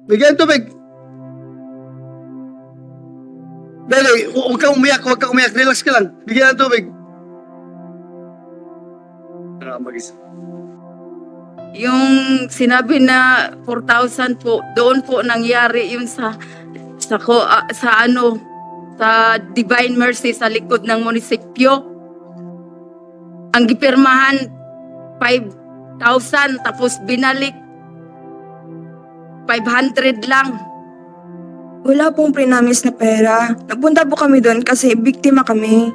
Bigyan ng tubig. Dali, huwag kang umiyak, huwag kang umiyak. Relax ka lang. Bigyan ng tubig. Mag-isa. Yung sinabi na 4,000 po, doon po nangyari yung sa Divine Mercy sa likod ng munisipyo. Ang gipirmahan 5,000 tapos binalik 500 lang. Wala pong prinamis na pera. Napunta po kami doon kasi biktima kami.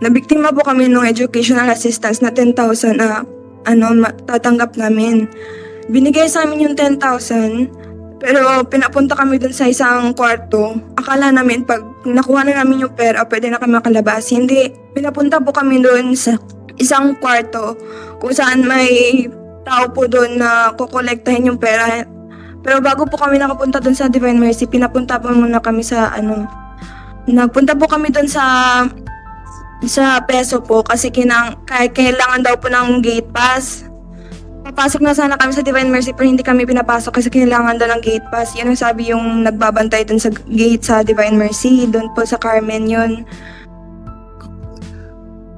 Nabiktima po kami ng educational assistance na 10,000 na tatanggap namin. Binigay sa amin yung 10,000, pero pinapunta kami doon sa isang kwarto. Akala namin pag nakuha na namin yung pera, pwede na kami makalabas. Hindi. Pinapunta po kami doon sa isang kwarto kung saan may tao po doon na kukolektahin yung pera. Pero bago po kami nakapunta doon sa Divine Mercy, pinapunta po muna kami sa nagpunta po kami doon sa peso po kasi kailangan daw po ng gate pass. Papasok na sana kami sa Divine Mercy pero hindi kami pinapasok kasi kailangan daw ng gate pass. Yun ang sabi yung nagbabantay doon sa gate sa Divine Mercy, doon po sa Carmen yun.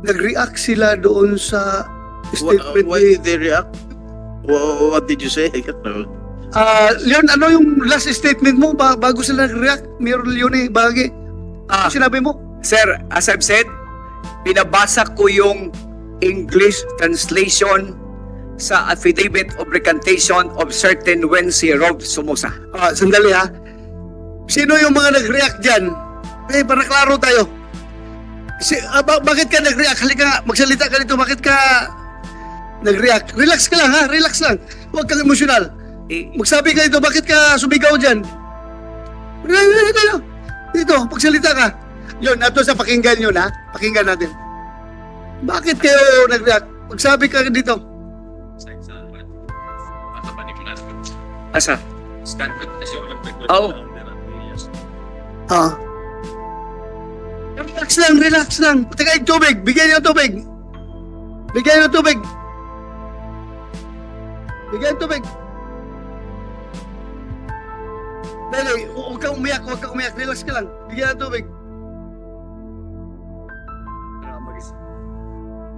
Nag-react sila doon sa statement Why did they react? What did you say? Leon, ano yung last statement mo bago sila nag-react? Mayor Leone, bahagi. Sinabi mo? Sir, as I've said, pinabasa ko yung English translation sa Affidavit of Recantation of certain Wensi Rob Somoza. Sandali ha. Sino yung mga nag-react dyan? Para klaro tayo. Bakit ka nag-react? Halika nga, magsalita ka dito. Bakit ka nag-react? Relax ka lang ha, relax lang. Huwag kang emosyonal. Magsabi ka dito, bakit ka sumigaw dyan? Dito, pagsalita ka. Yun, ato sa pakinggan yun ha. Pakinggan natin. Bakit kayo nag-react? Magsabi ka dito. Asa? Oh. Relax lang. Teka, yung tubig. Bigyan niyo ng tubig. Bigyan niyo ng tubig. Bigyan ng tubig. Dali, huwag kang umiyak, huwag kang umiyak. Relax ka lang. Bigyan ng tubig.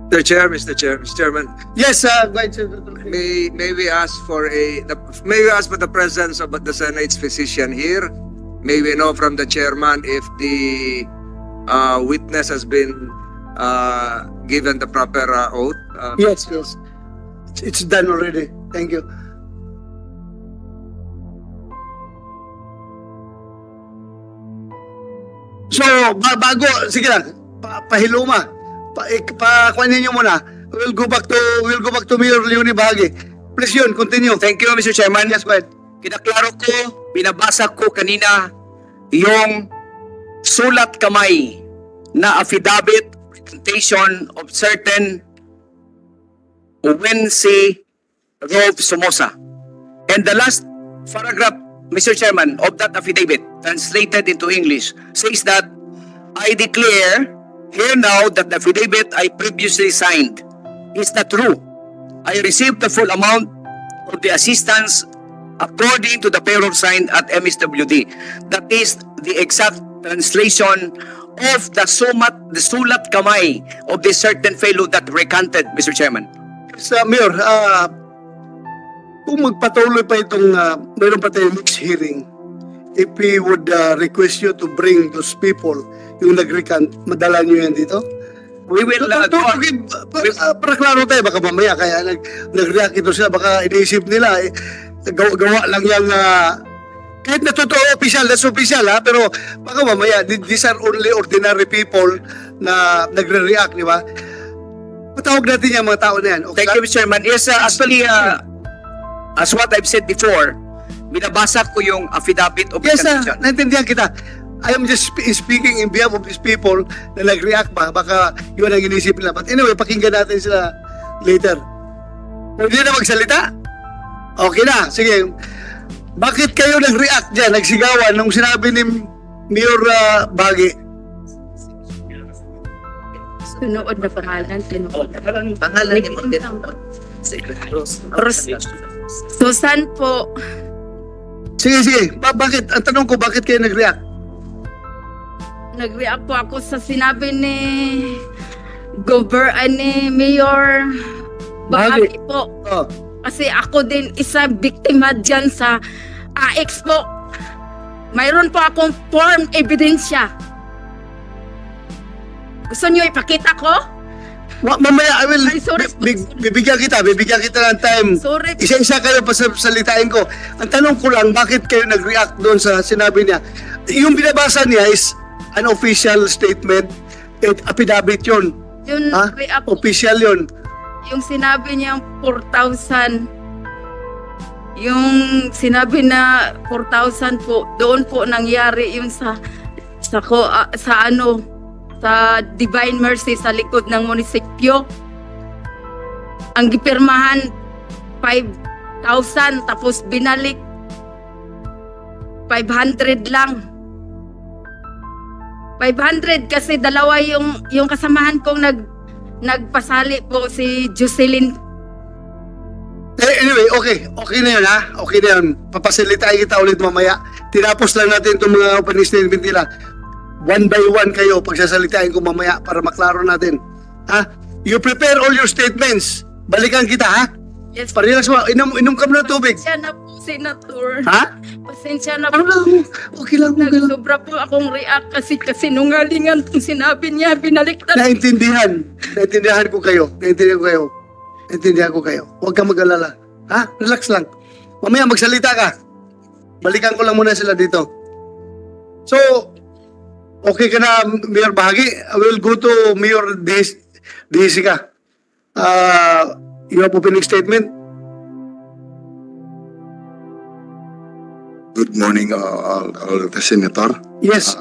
Mr. Chairman, Yes, go ahead, sir. may we ask for the presence of the Senate's physician here? May we know from the chairman if the witness has been given the proper oath? Yes. It's done already. Thank you. So, bago, sige lang, pahiluma. Pakuhanin niyo muna. We'll go back to Mayor Leone bahagi. Please yun, continue. Thank you, Mr. Chairman. Yes, go ahead. Kinaklaro ko, binabasa ko kanina yung sulat kamay na affidavit recantation of certain Wensi Rob Somoza. And the last paragraph, Mr. Chairman, of that affidavit, translated into English, says that I declare here now that the affidavit I previously signed is not true. I received the full amount of the assistance according to the payroll signed at MSWD. That is the exact translation of the sulat kamay of this certain fellow that recanted, Mr. Chairman. Mayor, kung magpatuloy pa itong mayroon pa tayong next hearing, if we would request you to bring those people, yung nag-recant, madala nyo yan dito? We will para klaro tayo, baka mamaya kaya nag-react ito sila, baka iniisip nila, gawa lang yung, kahit na totoo, that's official ha, pero baka mamaya, these are only ordinary people na nagre-react, di ba? Patawag natin yung mga tao na yan. Okay? Thank you, Mr. Chairman. Yes, actually, as what I've said before, binabasa ko yung affidavit of Yes, recantation. naintindihan kita. I am just speaking in behalf of these people na nag-react ba. Baka yun ang inisip nila. But anyway, pakinggan natin sila later. Pwede na magsalita? Okay na. Sige. Bakit kayo nag-react dyan? Nagsigawan nung sinabi ni Mayor Bagi? Tinuod na pangalan. Pangalan ni Mondin. Susan po. Sige, sige. Bakit? Ang tanong ko, bakit kayo nag-react? Nag-react po ako sa sinabi ni ni Mayor Bahagi po. Oh. Kasi ako din isa biktima dyan sa AX po. Mayroon po akong form ebidensya. Gusto niyo ipakita ko? Mamaya, I will, Ay, sorry. bibigyan kita ng time. Sorry. Isa-isa kayo pasalitain ko. Ang tanong ko lang, bakit kayo nag-react doon sa sinabi niya? Yung binabasa niya is an official statement, affidavit yun. Yun, Ha? react, Official yun. yung sinabi niyang 4,000, yung sinabi na 4,000 po, doon po nangyari yung sa Divine Mercy sa likod ng munisipyo. Ang gipirmahan 5,000 tapos binalik 500 lang. 500 kasi dalawa yung kasamahan kong nagpasali po, si Jocelyn. Anyway, okay na yun ha. Okay na yun. Papasalitain kita ulit mamaya. Tinapos lang natin itong mga opening statement nila. One by one kayo pagsasalitain ko mamaya para maklaro natin. Ha? You prepare all your statements. Balikan kita ha. Yes, Parelax mo. Inom ka muna ng tubig. pasensya na po, Senator. Ha? Pasensya na Ano po. lang? Okay lang. Nagsobra po akong react kasi kasinungalingan kung sinabi niya, binaliktad. Naintindihan ko kayo. Naintindihan ko kayo. Huwag kang mag-alala. Ha? Relax lang. Mamaya magsalita ka. Balikan ko lang muna sila dito. So, okay ka na, Mayor Bahagi? I will go to Mayor Desica. You have opening statement? Good morning, all the senator. Yes.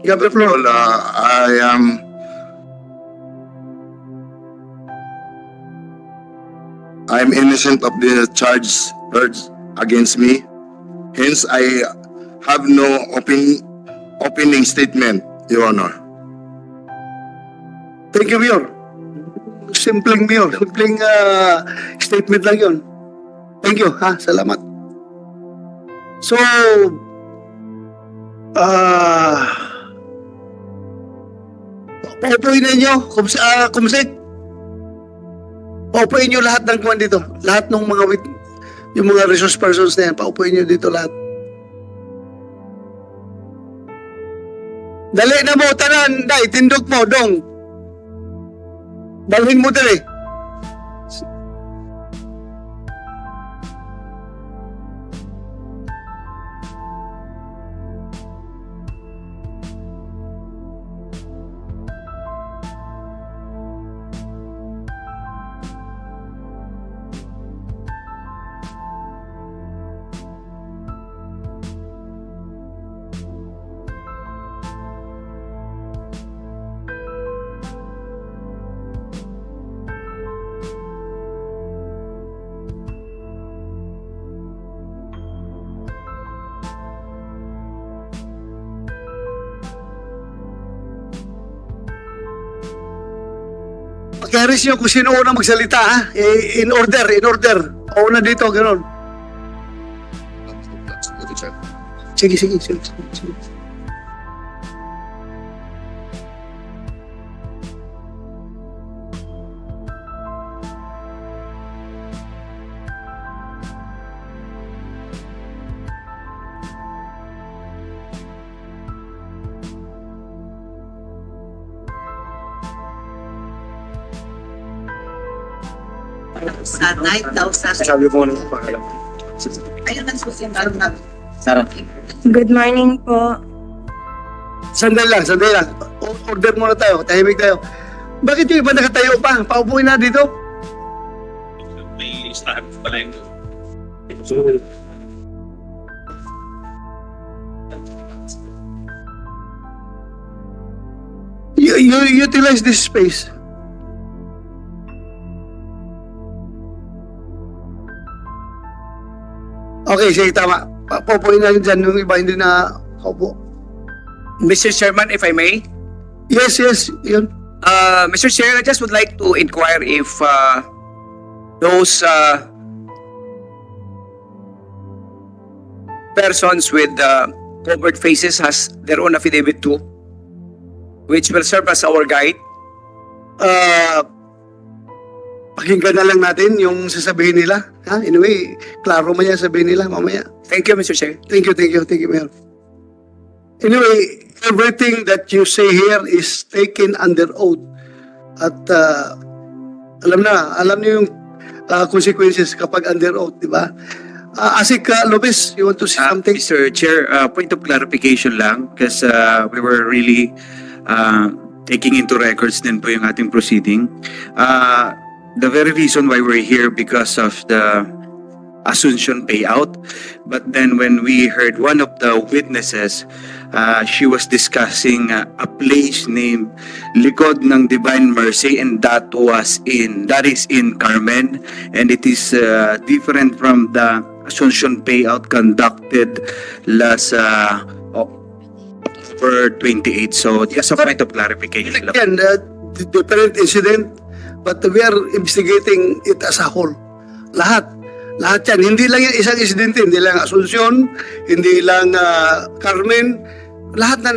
You have the floor. Well, I'm innocent of the charge urged against me. Hence, I have no opening statement, Your Honor. Thank you, Mayor. Simpleng statement lang yun. Thank you, ha? Salamat. So, paupuin ninyo, kumsik. Paupuin nyo lahat ng kuwan dito. Lahat ng mga yung mga resource persons na yan, paupuin nyo dito lahat. Dali na mo, tanan, dai, tindog mo, dong. Dalhin mo dali. Pakiaris nyo kung sino unang magsalita, ha? In order. O una dito, gano'n. Sige. Sa 9,000. Sabi mo na pangalan. Ayun ang susunod na. Good morning po. Sandali lang. Order muna tayo. Tahimik tayo. Bakit yung iba nakatayo pa? Paupuin na dito. May listahan pala yung... You utilize this space. Okay, sige, tama. Paupuin na dyan yung iba, hindi na kaupo. Mr. Chairman, if I may, Yes, yun. Mr. Chair, I just would like to inquire if those persons with covered faces has their own affidavit too, which will serve as our guide. Pakinggan na lang natin yung sasabihin nila. Ha? Anyway, klaro man yan sabihin nila mamaya. Thank you, Mr. Chair. Thank you, Mayor. Anyway, everything that you say here is taken under oath. At alam niyo yung consequences kapag under oath, di ba? Asik Lopez, you want to say something? Mr. Chair, point of clarification lang because we were really taking into records din po yung ating proceeding. The very reason why we're here because of the Asuncion payout, but then when we heard one of the witnesses, she was discussing a place named Likod ng Divine Mercy, and that is in Carmen, and it is different from the Asuncion payout conducted last October 28. So just a point of clarification lang. Again, different incident, but we are investigating it as a whole. Lahat yan. Hindi lang yan isang insidente, hindi lang Asuncion, hindi lang Carmen. Lahat na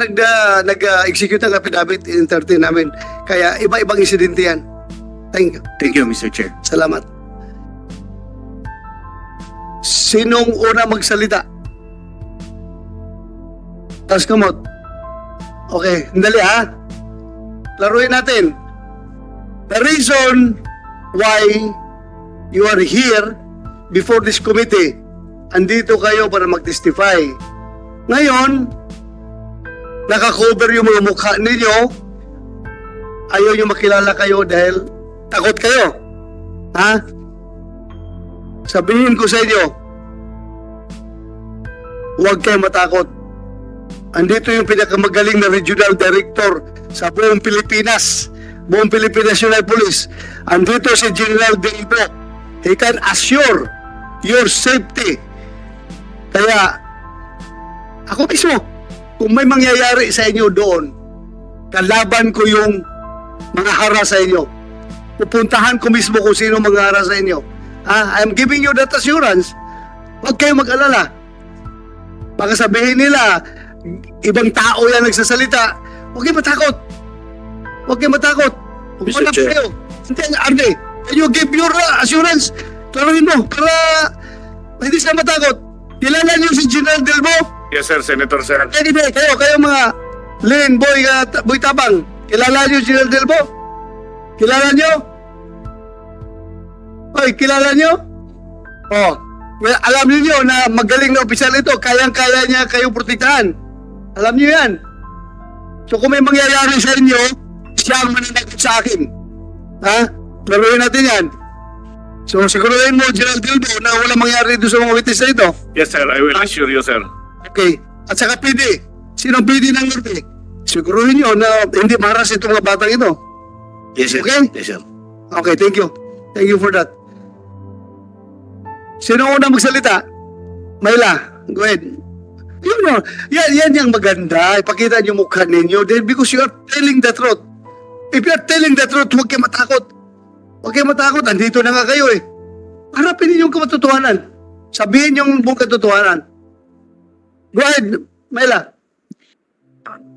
nag-execute ng affidavit, entertain namin. Kaya iba-ibang insidente yan. Thank you. Thank you, Mr. Chair. Salamat. Sinong una magsalita? Tas kumot. Okay, dali ha. Laruin natin. The reason why you are here before this committee, andito kayo para mag-testify. Ngayon, nakakover yung mga mukha ninyo, ayaw nyo makilala kayo dahil takot kayo. Ha? Sabihin ko sa inyo, huwag kayo matakot. Andito yung pinakamagaling na regional director sa buong Pilipinas. Buong Philippine National Police. Andito si General Delbo. He can assure your safety. Kaya, ako mismo, kung may mangyayari sa inyo doon, kalaban ko yung mga hara sa inyo. Pupuntahan ko mismo kung sino mga hara sa inyo. I'm giving you that assurance. Huwag kayo mag-alala. Baka sabihin nila, ibang tao yan nagsasalita. Huwag kayo matakot. Huwag kayo matakot. Mr. Huwag Chair. kayo. Hindi, Arne, can you give your assurance? Klaruhin mo, para hindi sila matakot. Kilala niyo si General Delbo? Yes, sir, Senator, sir. Hindi, kayo mga Lynn, Boy Tabang. Kilala niyo si General Delbo? Kilala niyo? Hoy, kilala niyo? Oh, well, alam niyo na magaling na opisyal ito, kayang-kaya niya kayo protektahan. Alam niyo yan. So kung may mangyayari sa inyo, siya ang mananagot sa akin. Ha? Laruin natin yan. So siguruhin mo, General Delbo, na wala mangyari dito sa mga witness na ito. Yes, sir, I will assure you, sir. Okay. At saka PD. Sinong PD ng Norte? Siguruhin nyo na hindi maras itong mga batang ito. Yes, sir. Okay? Yes, sir. Okay, thank you. Thank you for that. Sino una magsalita? Mayla, go ahead. Yan yung maganda. Ipakita niyo mukha ninyo. Then because you are telling the truth. If you are telling the truth, huwag kayo matakot. Huwag kayo matakot. Andito na nga kayo eh. Harapin niyo yung katotohanan. Sabihin yung buong katotohanan. Go ahead, Mayla.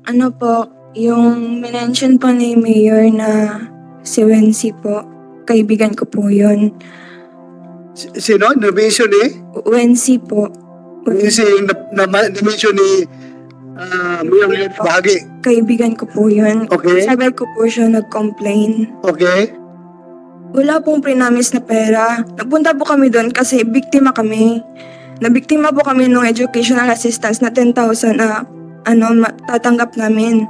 Ano po, yung minention po ni Mayor na si Wency po, kaibigan ko po yun. Sino? Na-mention ni? Wency po. Kasi na-mention ni Mayor Bahagi. Kaibigan ko po yun. Okay. Sabi ko po siya nag-complain. Okay. Wala pong prinamis na pera. Nagpunta po kami doon kasi biktima kami. Nabiktima po kami ng educational assistance na 10,000 na tatanggap namin.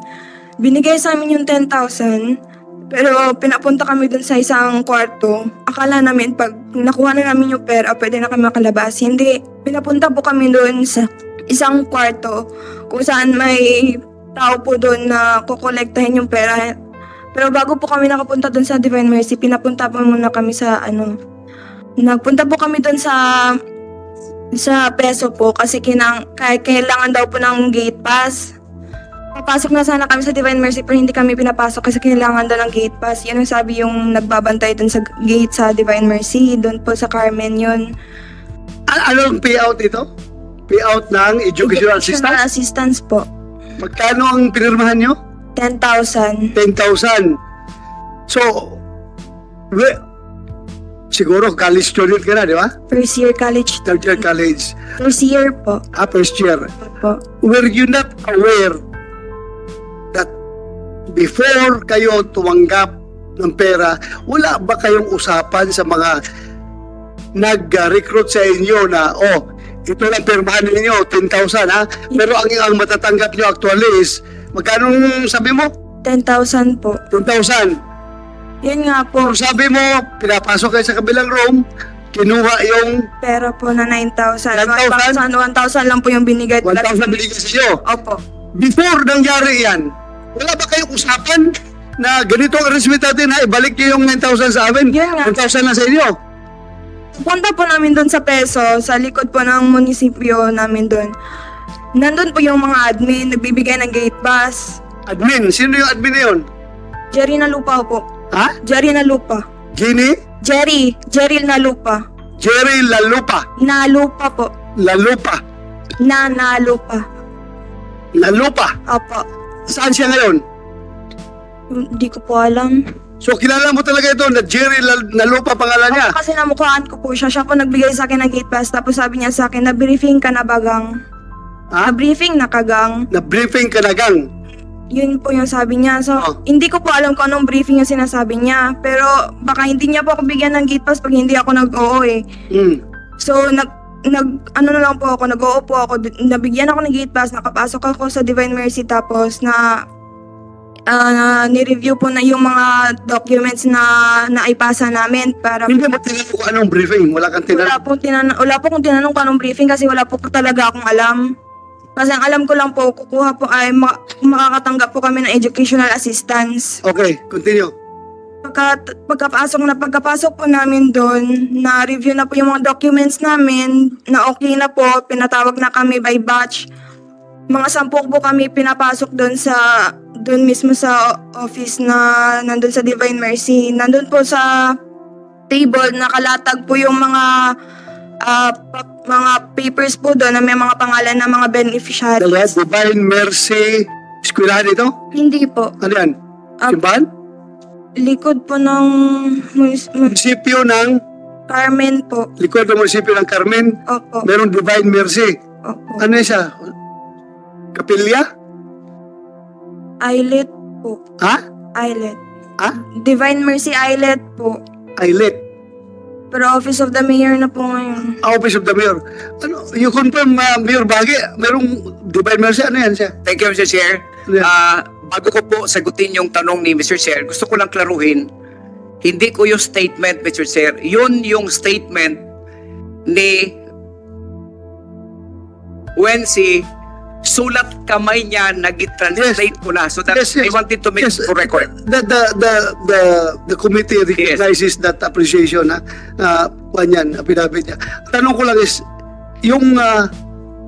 Binigay sa amin yung 10,000, pero pinapunta kami dun sa isang kwarto. Akala namin pag nakuha na namin yung pera, pwede na kami makalabas. Hindi. Pinapunta po kami dun sa isang kwarto kung saan may tao po dun na kukolektahin yung pera. Pero bago po kami nakapunta dun sa Divine Mercy, pinapunta po muna kami sa nagpunta po kami dun sa peso po kasi kailangan daw po ng gate pass. Papasok na sana kami sa Divine Mercy pero hindi kami pinapasok kasi kailangan daw ng gate pass. Yun ang sabi yung nagbabantay dun sa gate sa Divine Mercy. Doon po sa Carmen yun. Anong payout ito? payout ng educational assistance? assistance po. Magkano ang pinirmahan nyo? 10,000. 10,000. So, siguro college student ka na, di ba? First year college. Third year college. First year po. First year. Po. Were you not aware that before kayo tumanggap ng pera, wala ba kayong usapan sa mga nag-recruit sa inyo na, ito lang pirmahan ninyo, 10,000 ha? Pero ang matatanggap nyo actually is, magkano sabi mo? 10,000 po. 10,000. Yun nga po. Kung sabi mo, pinapasok kayo sa kabilang room, kinuha yung Pera po na 9,000. 9,000? 1,000 lang po yung binigay. 1,000 binigay sa iyo. Opo. Before nangyari yan, wala ba kayong usapan na ganito ang arrangement natin ha? Ibalik nyo yung 9,000 sa amin. Yun nga. 1,000 na sa inyo. Punta po namin doon sa Peso, sa likod po ng munisipyo namin doon. Nandun po yung mga admin, nagbibigay ng gate pass. Admin, sino yung admin na yun? Jerry na lupa po. Ha? Jerry na lupa. Ginny? Jerry na lupa. Jerry Lalupa. Na lupa po. Lalupa. Na lupa. Lalupa. Opo. Saan siya ngayon? Hindi ko po alam. So kilala mo talaga ito na Jerry Lalupa pangalan niya. Kasi namukhaan ko po siya. Siya po nagbigay sa akin ng gate pass. Tapos sabi niya sa akin, na-briefing ka na bagang. Ha? Na-briefing na kagang. Na-briefing ka na gang. Yun po yung sabi niya. So, hindi ko po alam kung anong briefing yung sinasabi niya. Pero baka hindi niya po ako bigyan ng gate pass pag hindi ako nag-oo eh. So, ano na lang po ako, nag-oo po ako. Nabigyan ako ng gate pass, nakapasok ako sa Divine Mercy tapos ni-review po na yung mga documents na naipasa namin para Hindi mo tinanong kung anong briefing. Wala kang tinanong. wala po kung tinanong kung anong briefing kasi wala po talaga akong alam. Kasi ang alam ko lang po, kukuha po ay makakatanggap po kami ng educational assistance. Okay, continue. Pagkapasok po namin doon, na-review na po yung mga documents namin, na okay na po, pinatawag na kami by batch. Mga 10 po kami pinapasok doon mismo sa office na nandun sa Divine Mercy. Nandun po sa table, nakalatag po yung mga papers po doon na may mga pangalan ng mga beneficiaries. Divine Mercy, eskwelahan ito? Hindi po. Ano yan? Simbahan? Likod po ng Munisipyo ng, Carmen po. likod ng munisipyo ng Carmen, Opo. merong Divine Mercy. Opo. Ano yun siya? Kapilya? Islet po. Ha? Islet. Ha? Divine Mercy Islet po. Islet. Pero Office of the Mayor na po ngayon. Office of the Mayor. Ano, you confirm, Mayor Bagi, merong Divine Mercy, ano yan siya? Thank you, Mr. Chair. Yeah. Bago ko po sagutin yung tanong ni Mr. Chair, gusto ko lang klaruhin, hindi ko yung statement, Mr. Chair, yun yung statement ni Wency, sulat kamay niya, nag-translate ko na. So that I wanted to make for record. The committee recognizes that appreciation na yan, pinapit niya. Tanong ko lang is, yung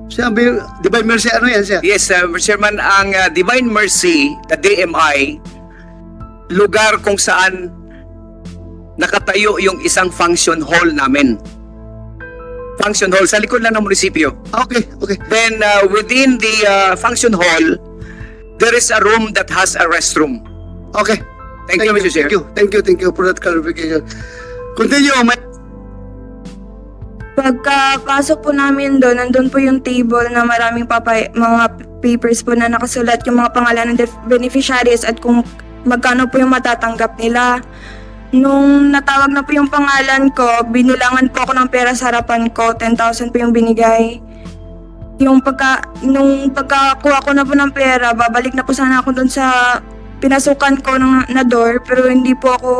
sabi, Divine Mercy, ano yan siya? Yes, Mr. Chairman, ang Divine Mercy, the DMI, lugar kung saan nakatayo yung isang function hall namin. Function hall, sa likod lang ng munisipyo. Okay. Then, within the function hall, there is a room that has a restroom. Okay. Thank you, Mr. Chair. Thank you for that clarification. Continue, Pagkapasok po namin doon, nandun po yung table na maraming mga papers po na nakasulat yung mga pangalan ng beneficiaries at kung magkano po yung matatanggap nila. Nung natawag na po yung pangalan ko, binulangan po ako ng pera sa harapan ko, 10,000 po yung binigay. Nung pagkakuha ko na po ng pera, babalik na po sana ako doon sa pinasukan ko na door, pero hindi po ako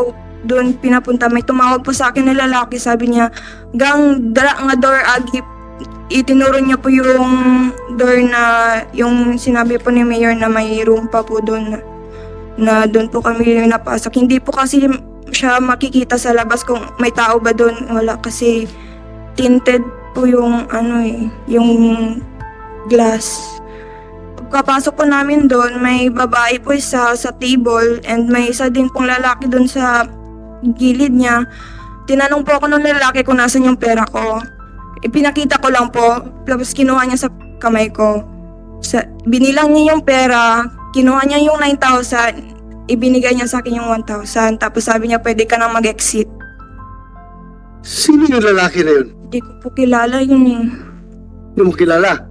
doon pinapunta. May tumawag po sa akin na lalaki, sabi niya, gang dara nga door agi, itinuro niya po yung door na yung sinabi po ni Mayor na may room pa po doon na doon po kami napasok. Hindi po kasi siya makikita sa labas kung may tao ba doon. Wala kasi tinted po yung yung glass. Pagkapasok po namin doon, may babae po isa sa table and may isa din pong lalaki doon sa gilid niya. Tinanong po ako ng lalaki kung nasan yung pera ko. Ipinakita ko lang po, tapos kinuha niya sa kamay ko. Binilang niya yung pera, kinuha niya yung 9,000, ibinigay niya sa akin yung 1,000, tapos sabi niya pwede ka nang mag-exit. Sino yung lalaki na yun? Hindi ko po kilala yun eh. Hindi mo kilala?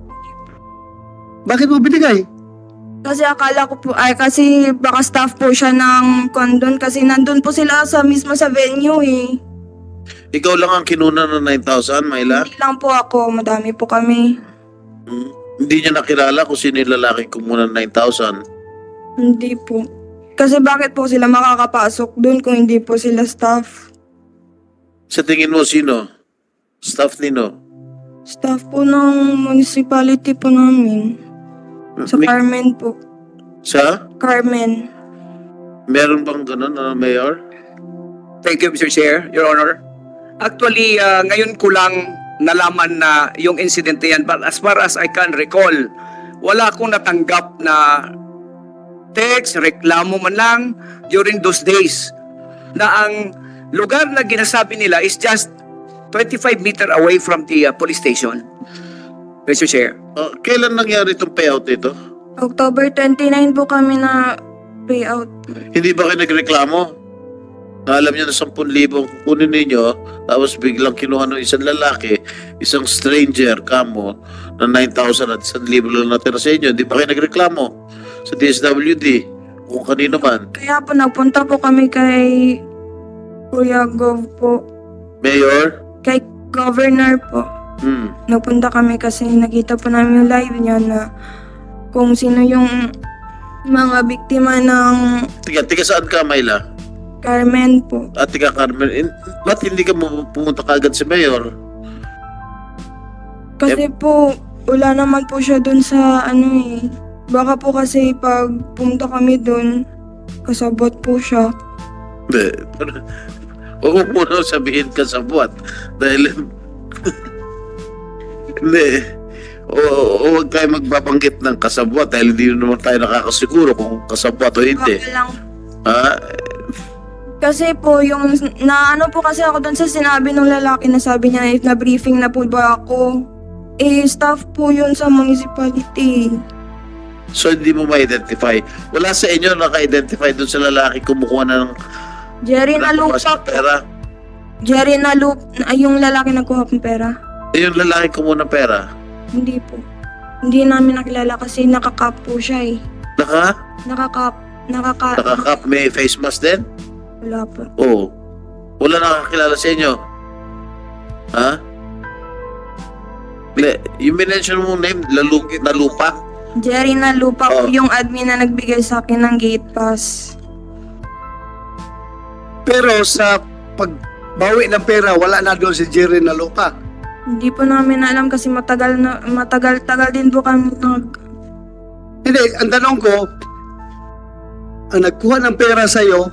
Bakit mo binigay? Kasi akala ko po, kasi baka staff po siya ng condon kasi nandun po sila mismo sa venue eh. Ikaw lang ang kinuna ng 9,000, Myla? Hindi lang po ako, madami po kami. Hindi niya nakilala kung sino yung lalaking kumuna ng 9,000. Hindi po. Kasi bakit po sila makakapasok dun kung hindi po sila staff? Sa tingin mo, sino? Staff nino? Staff po ng municipality po namin. Sa Carmen po. Sa? Carmen. Meron bang ganun, Mayor? Thank you, Mr. Chair, Your Honor. Actually, ngayon ko lang nalaman na yung incident na yan. But as far as I can recall, wala akong natanggap na text, reklamo man lang during those days na ang lugar na ginasabi nila is just 25 meter away from the police station. Mr. Chair. Kailan nangyari itong payout nito? October 29 po kami na payout. Hindi ba kayo nagreklamo? Na alam niyo na 10,000 kukunin ninyo, tapos biglang kinuha ng isang lalaki, isang stranger, kamo, na 9,000 at 1,000 lang natira sa inyo. Hindi ba kayo nagreklamo sa DSWD? Kung kanino man. Kaya po nagpunta po kami kay Kuya Gov po. Mayor? Kay Governor po. Nagpunta kami kasi nakita po namin yung live niya na kung sino yung mga biktima ng Tiga saan ka, Myla? Carmen po. At tiga Carmen, ba't hindi ka pumunta kagad si Mayor? Kasi po, wala naman po siya dun sa baka po kasi pag pumunta kami dun, kasabot po siya. Hindi. Huwag mo na sabihin ka sa buwan. Dahil, hindi. Huwag tayo magbabanggit ng kasabwat dahil hindi naman tayo nakakasiguro kung kasabwat o hindi. Baka lang. Ha? Kasi po, yung po kasi ako dun sa sinabi ng lalaki na sabi niya, na briefing na po ba ako? Staff po yun sa municipality. So hindi mo ma-identify. Wala sa inyo naka-identify doon sa lalaki kumukuha na ng Jerry na nakakuha lupa ng pera. Jerry na lupa, yung lalaki nagkuha ng pera. Yung lalaki kumuha ng pera. Hindi po. Hindi namin nakilala kasi nakakap po siya eh. Nakakap. Nakakap, may face mask din? Wala po. Oo. Wala nakakilala sa inyo? Ha? Yung minention mong name, Nalupa? Jerry na lupa po Oh. yung admin na nagbigay sa akin ng gate pass. Pero sa pagbawi ng pera, wala na doon si Jerry na lupa. Hindi po namin alam kasi matagal din po kami Hindi, ang tanong ko, ang nagkuha ng pera sa'yo,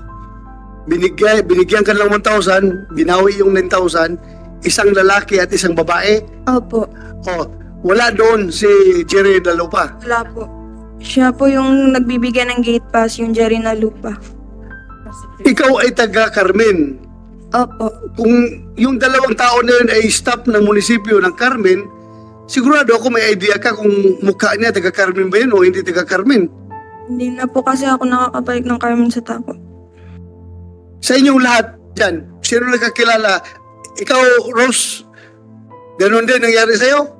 binigyan ka ng 1,000, binawi yung 9,000, isang lalaki at isang babae. Opo. Oh, wala doon si Jerry na lupa. Wala po. Siya po yung nagbibigay ng gate pass, yung Jerry na lupa. Ikaw ay taga Carmen. Opo. Kung yung dalawang tao na yun ay staff ng munisipyo ng Carmen, sigurado ako may idea ka kung mukha niya taga Carmen ba yun o hindi taga Carmen. Hindi na po kasi ako nakakabalik ng Carmen sa Taco. Sa inyong lahat dyan, sino nakakilala? Ikaw, Rose, ganun din nangyari sa'yo?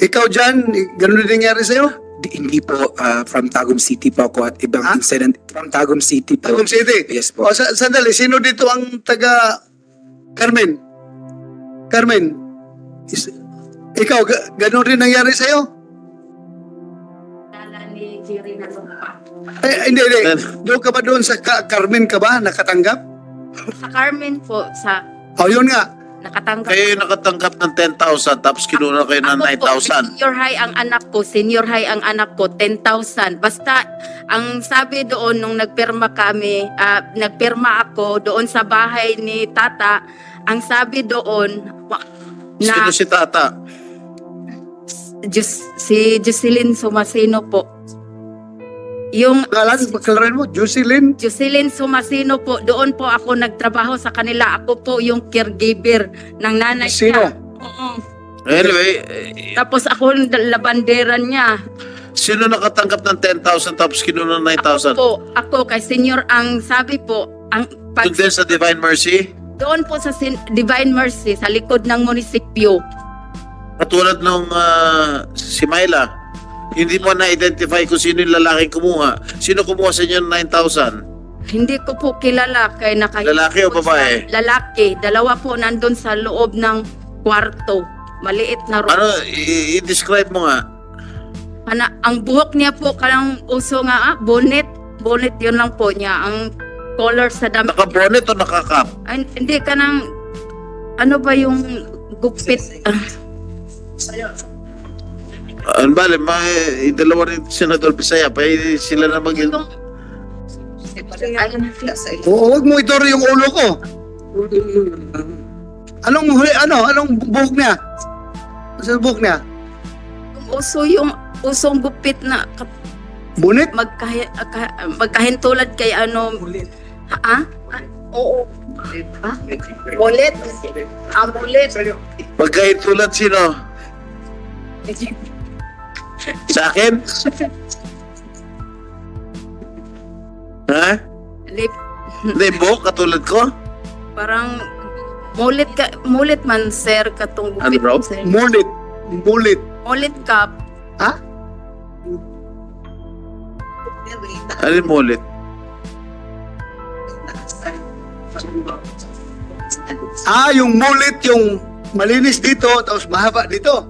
Ikaw, Jan, ganun din nangyari sa'yo? Hindi po, from Tagum City po ako at ibang incident. From Tagum City po. Tagum City? Yes po. O, sandali, sino dito ang taga Carmen? Carmen, ikaw, ganun rin nangyari sa'yo? Ni Jerry na lupa. Hindi. Doon ka ba doon sa Carmen ka ba? Nakatanggap? Sa Carmen po, O, yun nga. nakatanggap. Kayo nakatanggap ng 10,000 tapos kinuna kayo ng Ako po, 9,000. senior high ang anak ko, 10,000. Basta, ang sabi doon nung nagpirma kami, nagpirma ako doon sa bahay ni Tata, ang sabi doon, Sino si Tata? si Jocelyn Sumasino po. Yung Kalaran mo, Jocelyn? Jocelyn Sumasino po, doon po ako nagtrabaho sa kanila. Ako po yung caregiver ng nanay Sino? niya. Oo. Anyway, Tapos ako labanderan niya. sino nakatanggap ng 10,000 tapos kinuha ng 9,000? Ako kay senior ang sabi po, ang pag Doon din sa Divine Mercy? doon po sa Divine Mercy sa likod ng munisipyo. Katulad nung si Myla, hindi mo na-identify kung sino yung lalaking kumuha. Sino kumuha sa inyo ng 9,000? Hindi ko po kilala kay Lalaki o babae? Lalaki. Dalawa po nandun sa loob ng kwarto. Maliit na room. Ano, i-describe mo nga. Ang buhok niya po kanang uso nga, bonnet. Bonnet yun lang po niya. Ang color sa damit. Naka-bonnet o naka-cap? Ay, hindi ka nang, ano ba yung gupit? Ano ba, dalawa rin Senador Bisaya, pa sila na mag- Huwag mo ituro yung ulo ko. Anong buhok niya? Saan buhok niya? Uso yung usong gupit na Bunit? magkahintulad kay ano. Ha? Oo. Ha? Bullet? Ang bullet. Magkahintulad sino? Sa akin? Ha? Lip. Hindi, buhok katulad ko? Parang mulit man sir katong gupit. Ano raw? Sir. Mulit. Mulit. Mulit ka. Ha? Alin mo ulit? Yung mulit, yung malinis dito, tapos mahaba dito.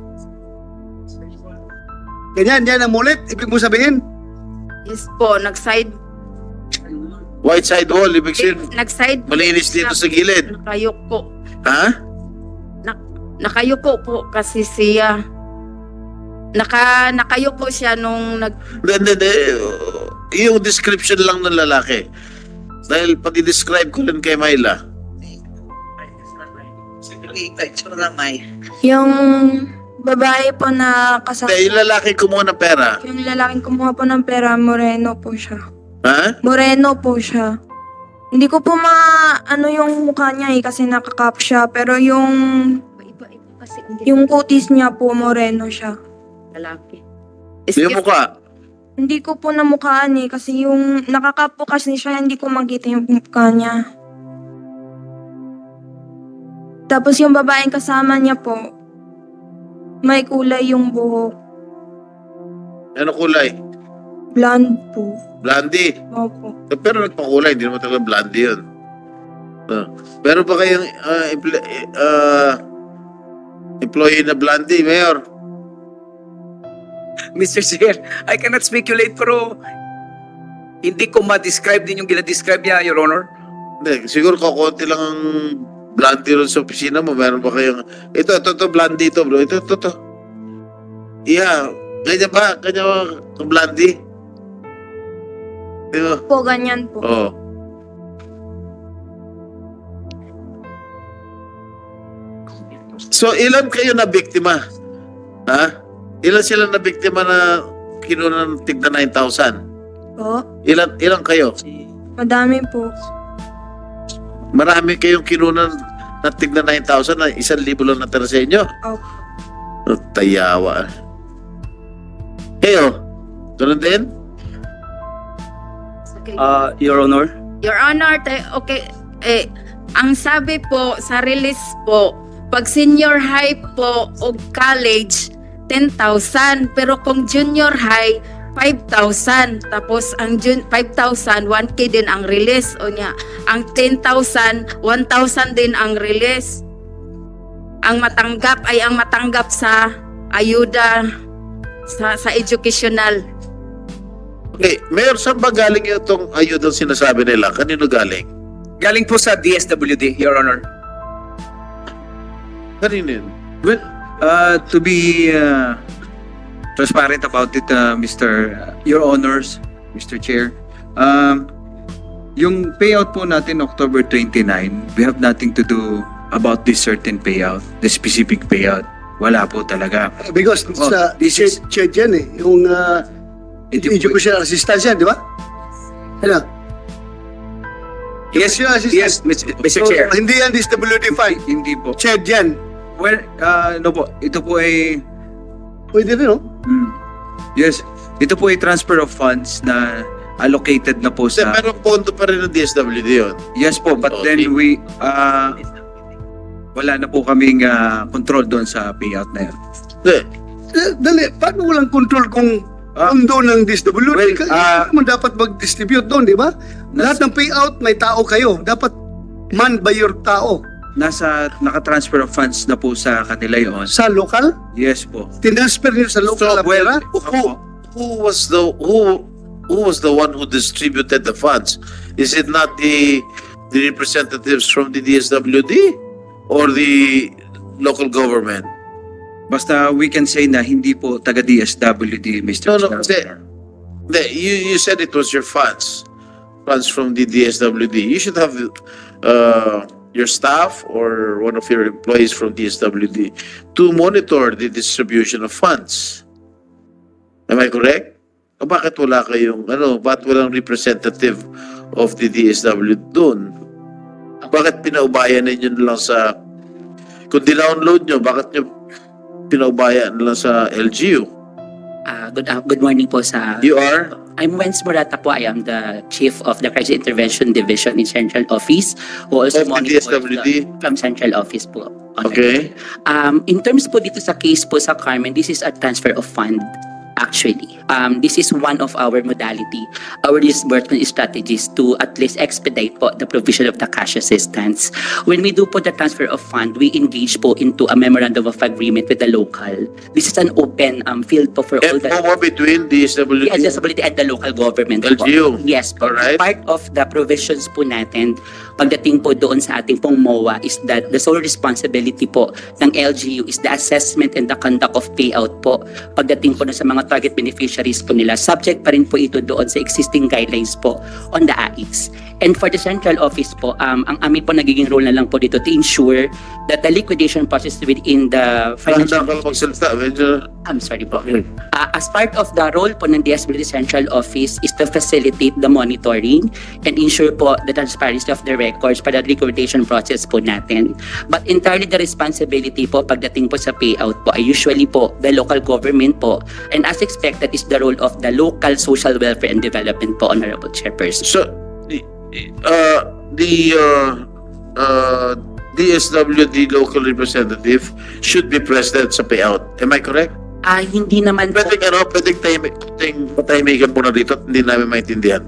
Ganyan, yan ang mulit. Ibig mo sabihin? Yes po, nag-side White side wall, ibig sabihin, nag-side malinis dito sa gilid. nakayuko. Ha? Nakayuko po kasi siya. Nakayuko siya nung Hindi. Yung description lang ng lalaki. Dahil pati describe ko rin kay Myla. Yung babae po na kasama, Yung lalaki kumuha ng pera. yung lalaking kumuha po ng pera, moreno po siya. Ha? Moreno po siya. Hindi ko po ano yung mukha niya kasi nakakap siya. Pero yung iba-iba kasi hindi yung kutis niya po, moreno siya. lalaki. Yung mukha. Hindi ko po namukhaan kasi yung nakakap po kasi siya, hindi ko makita yung mukha niya. Tapos yung babaeng kasama niya po, may kulay yung buhok. Ano kulay? Blonde po. Blondie. Opo. Pero nagpakulay, hindi naman talaga blondie yun. Pero ba kayong employee na blondie, Mayor? Mr. Chair, I cannot speculate pero hindi ko ma-describe din yung gina-describe niya, Your Honor. Hindi, siguro kakunti lang ang blondie ron sa opisina mo. Meron ba kayong... Ito, blondie ito, bro. Ito. Yeah. Ganyan ba? Ganyan ba ang blondie? Diba? Po, ganyan po. Oo. So, ilan kayo na biktima? Ha? Ilan sila na biktima na kinuha ng tigna 9,000? Po, Ilan kayo? madami po. Marami kayong kinuha ng tigna 9,000 na 1,000 lang natira sa inyo? Opo. Tayawa. Kayo? Ganun din? Your Honor. Your Honor, okay, ang sabi po sa release po, pag senior high po o college, 10,000. Pero kung junior high, 5,000. Tapos ang 5,000, 1K din ang release. O niya, ang 10,000, 1,000 din ang release. Ang matanggap sa ayuda sa educational. Okay, Mayor, saan ba galing itong ayudang sinasabi nila? Kanino galing? Galing po sa DSWD, Your Honor. Kanino yun? Well, to be transparent about it, Your Honors, Mr. Chair, yung payout po natin October 29, we have nothing to do about this certain payout, the specific payout. Wala po talaga. Because sa this is- CHED yan yung educational assistance yan, di ba? Ano? Yes, Educational assistance. yes, Mr. So, Chair. hindi yan DSWD 5. Hindi po. CHED yan. Well, no po, ito po ay Pwede rin, no? yes, ito po ay transfer of funds na allocated na po Hindi, sa pero pondo pa rin ng DSWD yun. yes po, but Oh, then di- we wala na po kaming control doon sa payout na yun. Hindi. Dali, paano walang control kung pondo ng DSWD? Well, Kayo naman dapat mag-distribute doon, di ba? Lahat ng payout, may tao kayo. Dapat man by your tao. Naka-transfer of funds na po sa kanila yun. Sa local, Yes po. tinransfer nyo sa local na pera. Who was the one who distributed the funds? Is it not the representatives from the DSWD or the local government? Basta we can say na hindi po taga DSWD, Mr. No, Chair. you said it was your funds from the DSWD. You should have your staff or one of your employees from DSWD to monitor the distribution of funds. Am I correct? O bakit wala kayong, bakit walang representative of the DSWD doon? Bakit pinaubayan ninyo na lang sa, kung dinownload nyo, bakit nyo pinaubayan na lang sa LGU? Good morning po sa... You are? I'm Wenz Morata po. I am the Chief of the Crisis Intervention Division in Central Office who also Of the monitors DSWD? from Central Office po. Okay. In terms po dito sa case po sa Carmen, this is a transfer of fund actually. This is one of our modality, our disbursement strategies to at least expedite po the provision of the cash assistance. When we do po the transfer of fund, we engage po into a memorandum of agreement with the local. This is an open field po for all the MOA between DSWD accessibility at the local government po. LGU. Yes po. Alright. Part of the provisions po natin, pagdating po doon sa ating pong MOA is that the sole responsibility po ng LGU is the assessment and the conduct of payout po. Pagdating po na sa mga target beneficiaries po nila, subject pa rin po ito doon sa existing guidelines po on the AICS. And for the central office po, ang amin po nagiging role na lang po dito to ensure that the liquidation process within the financial... Handa ka magsalita. Medyo... I'm sorry po. As part of the role po ng DSWD Central Office is to facilitate the monitoring and ensure po the transparency of the records para the liquidation process po natin. But entirely the responsibility po pagdating po sa payout po ay usually po the local government po, and as expected is the role of the local social welfare and development po, Honorable Chairperson. So, the DSWD local representative should be present sa payout. Am I correct? Hindi naman po. Pwedeng patahimikan muna dito at hindi namin maintindihan.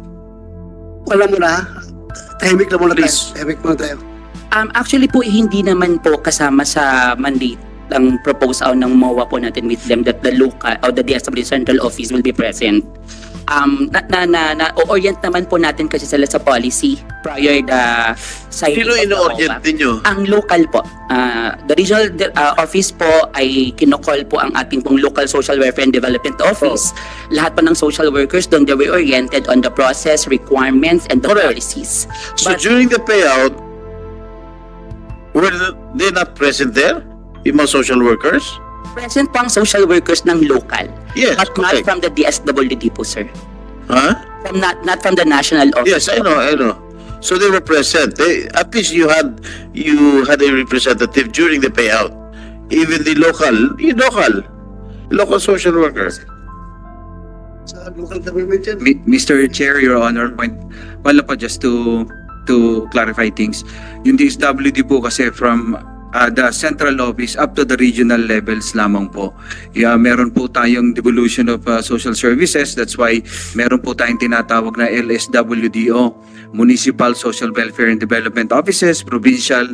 Wala muna, ha? Tahimik na muna tayo. Please. Tahimik muna tayo. Actually po, hindi naman po kasama sa mandate ng proposal ng MOA po natin with them that the local or the DSWD Central Office will be present. O-orient naman po natin kasi sila sa policy prior the signing Sino of the ino-orient MOA. ninyo? Ang local po. The regional office po ay kinocall po ang ating pong local social welfare and development office. Lahat po ng social workers doon, they were oriented on the process, requirements, and the Correct. policies. So But- during the payout, were they not present there? Yung mga social workers? Present po ang social workers ng local. Yes, But not correct. from the DSWD po, sir. Huh? Not from the national office. Yes, I know. So they were present. At least you had a representative during the payout. Even the local social workers. Sa local government yan. Mr. Chair, Your Honor, wala pa just to clarify things. Yung DSWD po kasi from the central office up to the regional levels lamang po. Meron po tayong devolution of social services. That's why meron po tayong tinatawag na LSWDO, Municipal Social Welfare and Development Offices, Provincial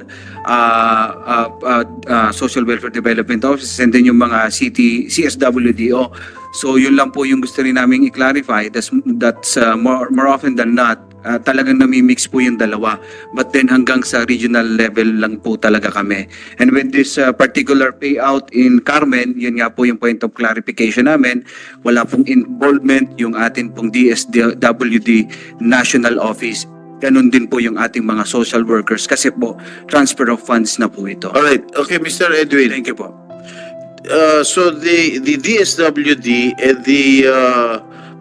Social Welfare Development Offices, and then yung mga CSWDO. So yun lang po yung gusto rin namin i-clarify. That's more often than not, talagang nami-mix po yung dalawa. But then hanggang sa regional level lang po talaga kami. And with this particular payout in Carmen, yun nga po yung point of clarification namin, wala pong involvement yung atin pong DSWD National Office. Ganun din po yung ating mga social workers kasi po transfer of funds na po ito. Alright. Okay, Mr. Edwin. Thank you po. So the DSWD and the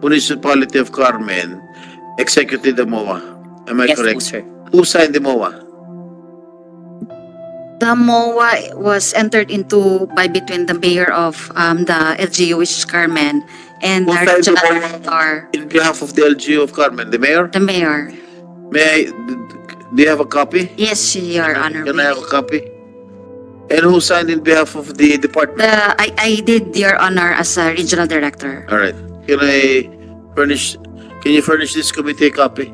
Municipality of Carmen executed the MOA. Am I Yes correct? po, sir. Who signed the MOA? The MOA was entered into by between the mayor of the LGU, which is Carmen, and the Who signed the regional MOA? director, In behalf of the LGU of Carmen, the mayor? the mayor. May I, do you have a copy? Yes, Your Honor. Can I have a copy? And who signed in behalf of the department? I did, Your Honor, as a regional director. All right. Can you furnish this committee a copy?